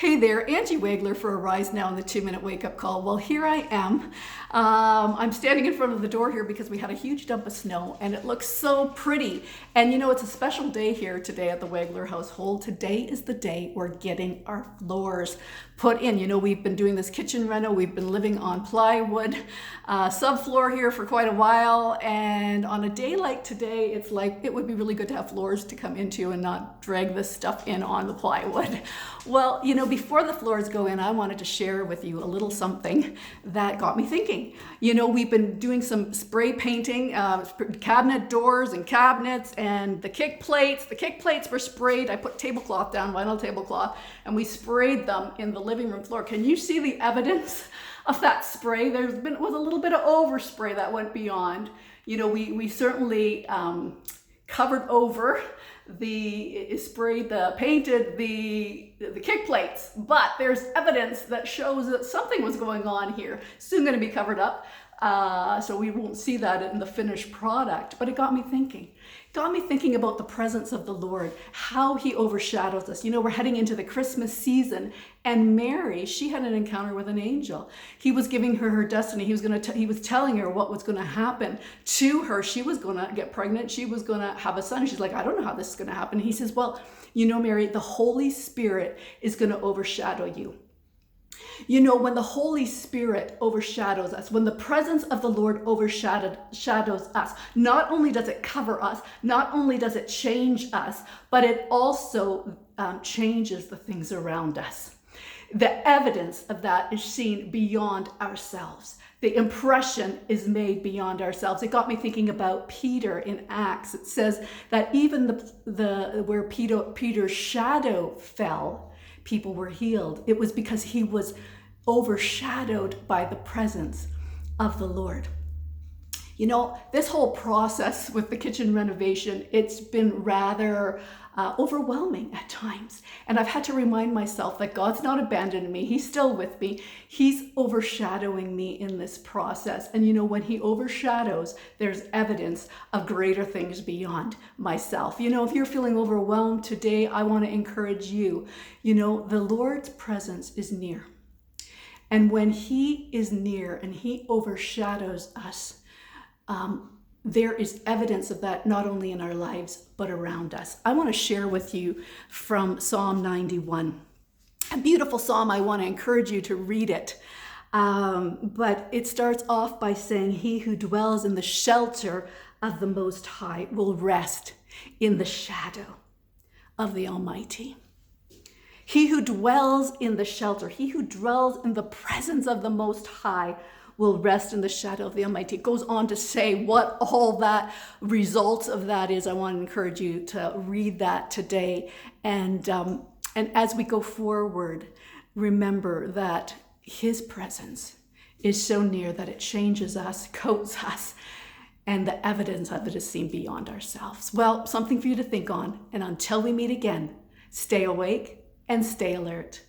Hey there, Angie Wagler for Arise Now in the 2-Minute Wake-Up Call. Well, here I am. I'm standing in front of the door here because we had a huge dump of snow and it looks so pretty. And you know, it's a special day here today at the Wagler household. Today is the day we're getting our floors put in. You know, we've been doing this kitchen reno. We've been living on plywood subfloor here for quite a while. And on a day like today, it's like it would be really good to have floors to come into and not drag this stuff in on the plywood. Well, you know, before the floors go in, I wanted to share with you a little something that got me thinking. You know, we've been doing some spray painting, cabinet doors and cabinets and the kick plates. The kick plates were sprayed. I put tablecloth down, vinyl tablecloth, and we sprayed them in the living room floor. Can you see the evidence of that spray? Was a little bit of overspray that went beyond. You know, we certainly covered over painted the kick plates, but there's evidence that shows that something was going on here. Soon going to be covered up, so we won't see that in the finished product. But it got me thinking. Got me thinking about the presence of the Lord, how he overshadows us. You know, we're heading into the Christmas season, and Mary, she had an encounter with an angel. He was giving her her destiny. He was telling her what was going to happen to her. She was going to get pregnant. She was going to have a son. She's like, I don't know how this is going to happen. He says, well, you know, Mary, the Holy Spirit is going to overshadow you. You know, when the Holy Spirit overshadows us, when the presence of the Lord overshadows us, not only does it cover us, not only does it change us, but it also changes the things around us. The evidence of that is seen beyond ourselves. The impression is made beyond ourselves. It got me thinking about Peter in Acts. It says that even where Peter's shadow fell, people were healed. It was because he was overshadowed by the presence of the Lord. You know, this whole process with the kitchen renovation, it's been rather overwhelming at times. And I've had to remind myself that God's not abandoned me. He's still with me. He's overshadowing me in this process. And you know, when he overshadows, there's evidence of greater things beyond myself. You know, if you're feeling overwhelmed today, I want to encourage you. You know, the Lord's presence is near. And when he is near and he overshadows us, there is evidence of that not only in our lives, but around us. I want to share with you from Psalm 91. A beautiful psalm. I want to encourage you to read it. But it starts off by saying, he who dwells in the shelter of the Most High will rest in the shadow of the Almighty. He who dwells in the shelter, he who dwells in the presence of the Most High will rest in the shadow of the Almighty. It goes on to say what all that results of that is. I want to encourage you to read that today. And as we go forward, remember that his presence is so near that it changes us, coats us, and the evidence of it is seen beyond ourselves. Well, something for you to think on. And until we meet again, stay awake and stay alert.